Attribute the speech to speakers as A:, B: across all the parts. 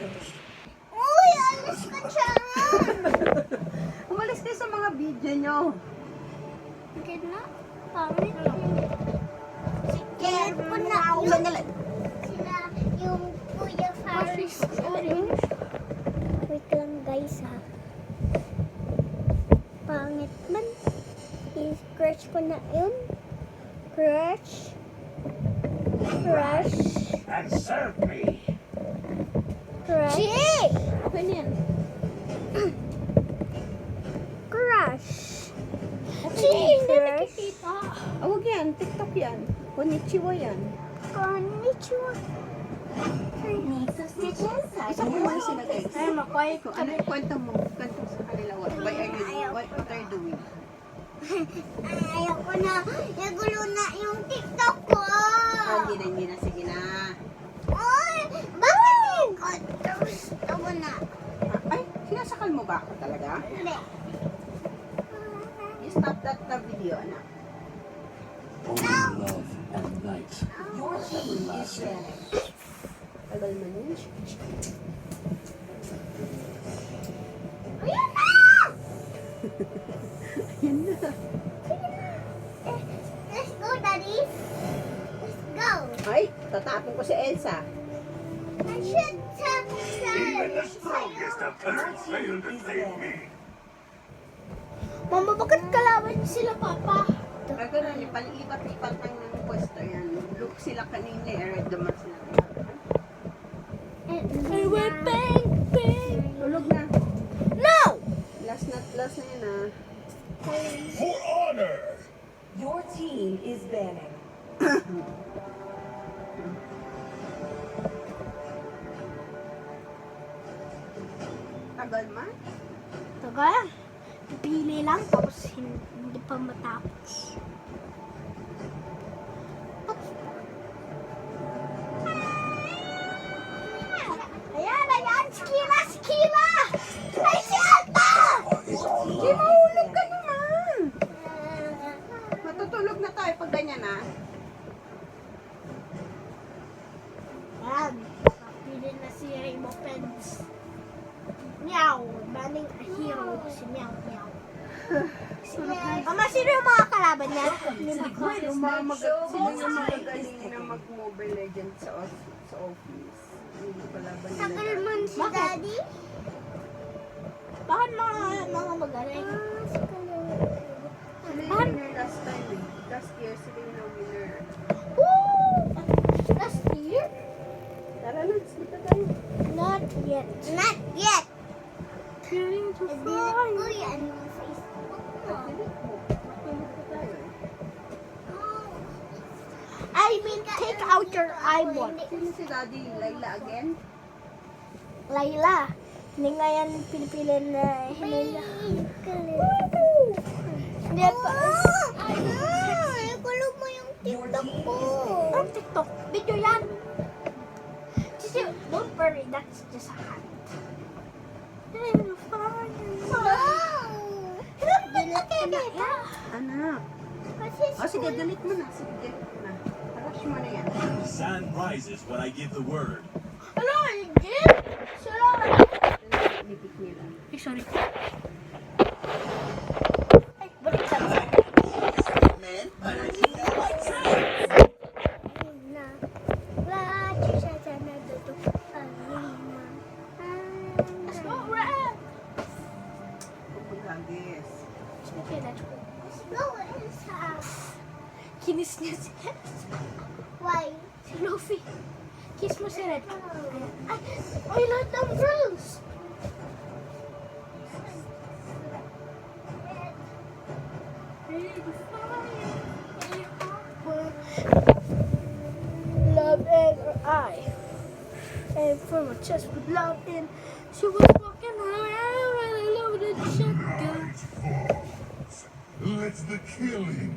A: Uy, alis ka dyan!
B: Umalis kayo sa mga video nyo.
A: Okay na? Pangit Sige, po na sila yung Kuya Faris. Wait lang guys ha. Pangit man. I-scratch ko na yun. Crush.
C: And serve me.
A: Crush.
B: Okay na yan.
A: Crush.
B: Hindi nakikita. Huwag yan. TikTok yan. Konnichiwa yan.
A: Konnichiwa.
B: Isa ko muna sila guys.
A: Ay, makoy.
B: Kung ano yung kwento mo, kwento sa kanila. What are you doing?
A: Ayaw ko na. Nagulo na yung TikTok ko.
B: Hindi na. Sige na.
A: Ay, bakit gusto mo na?
B: Ay, sinasakal mo ba ako talaga?
A: Hindi.
B: You stop that video, anak.
C: Only love and night.
B: Your team is ready. Tagal man yun.
A: Ayan na!
B: Yan na.
A: Let's go, Daddy. Let's go.
B: Ay, tatapon ko si Elsa.
A: I should tap
C: Even the strongest of turrets fail to save me.
A: Mama, bakit kalaban sila, Papa?
B: Gagano, palipat-lipat lang ng pwesto yan. Look sila kanina, red naman sila.
A: I went bang, bang.
B: Tulog na.
A: No!
B: Last na yun ah.
C: For honor.
D: Your team is banning.
B: Tagal man.
A: Tagal. Pili lang, tapos hindi pa matapos. Ayan! Skila! Ay, si Alta!
B: Hindi, mahulog ka naman. Matutulog na tayo pag ganyan ah.
A: Ayan. Pili na si Rainbow Pens. Meow. Banning a hero. Si Meow Meow. Mama, sino yung mga kalaban niya?
B: Yung mga sila yung magagaling na mag-Mobile Legends sa office. Yung kalaban nila.
A: Sakal man si Daddy? Bakit mga magaling?
B: Sila yung winner last time eh. Last year sila yung winner.
A: Woo! Last year?
B: Tara na, slita tayo.
A: Not yet. Not yet! Turning to fly. Ko yan yung Facebook mo.
B: Pag-delete mo. Matulog na tayo eh.
A: I mean, take out your eyeball.
B: Sino si Daddy? Layla again?
A: Layla. Hindi nga yan pinipili na Layla. Hindi pa. Ay, kulog mo yung TikTok ko. Ang TikTok? Video yan. Don't worry, that's just a hand. Wow!
B: Anak. O sige, delete mo na. Sige, delete mo na. Rush mo na yan.
C: The sun rises when I give the word.
A: Hello, Jim? Sorry.
B: Bibig nila.
A: Ay, sorry. Ay, balik sa Let's go, Red!
B: Pagkagis.
A: Okay, let's go. Let's go inside. Kinis niya si Elsa. Why? Si Luffy. Kiss mo si Red. Ay, lahat ng girls! Love in her eye. And from her chest with love in. She was walking around and I loved it shotgun.
C: Let the killing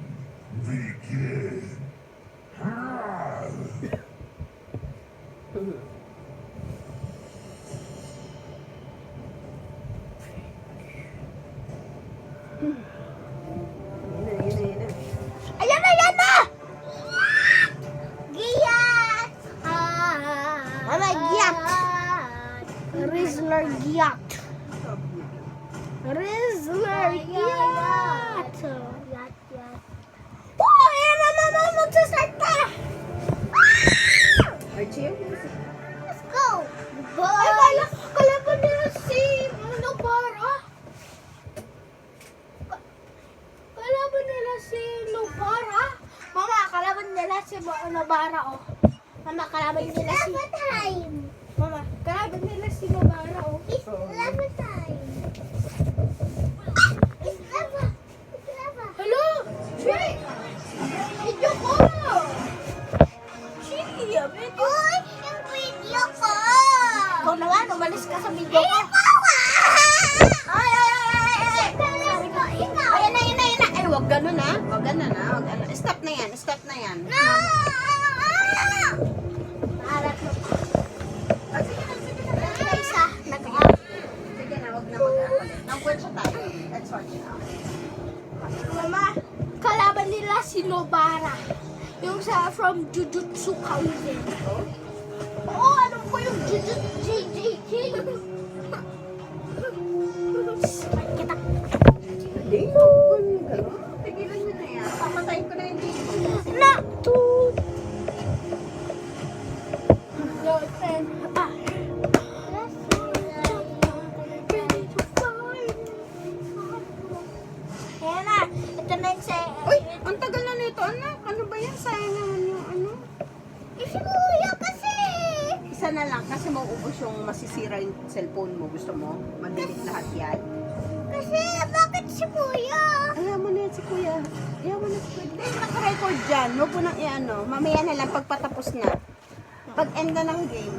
C: begin.
A: Ayan na, ayan na! Giyat! Mama, giyat! Rizzler Yacht. Rizzler Yacht. Oh, ayan na mama, magsastart na.
B: Archie,
A: Let's go. Ay, kalaban nila si Nobara. Kalaban nila si Nobara. Mama, kalaban nila si Nobara, oh. Mama, kalaban nila si... Mama, kalaban nila si Nobara, oh.
B: It's lava
A: time. It's lava. Hello? Chi! Video ko! Chi! Video! Uy! Yung video ko! Ikaw naman, umalis ka sa video ko. Ay!
B: Ayan na. Ay, wag ganun ha. Wag ganun. Stop na yan.
A: No! Maalat mo. Isa, nag-off.
B: Sige na, wag na mag-aaway. Nag-watch tayo. Let's watch now.
A: Mama, kalaban nila si Nobara. Yung sa from Jujutsu Kaisen. Oo, alam ko yung Jujutsu JJJ. Kita.
B: Hindi, ganun. Tigilan nyo na yan. Papatayin ko na yung dito.
A: Na! Ayan na, ito na yung sa...
B: Uy, ang tagal na nito, anak. Ano ba yan? Sayang naman yung ano.
A: Isimuya kasi!
B: Isa na lang kasi mauubos yung masisira yung cellphone mo. Gusto mo? Mag-delete lahat yan.
A: Kasi bakit si Kuya?
B: Ayaw mo na yan si kuya. Ayaw mo na si kuya. Hindi, naka-record dyan. Huwag mo nang i-ano. Mamaya na lang pagpatapos na. Pag-end na ng game.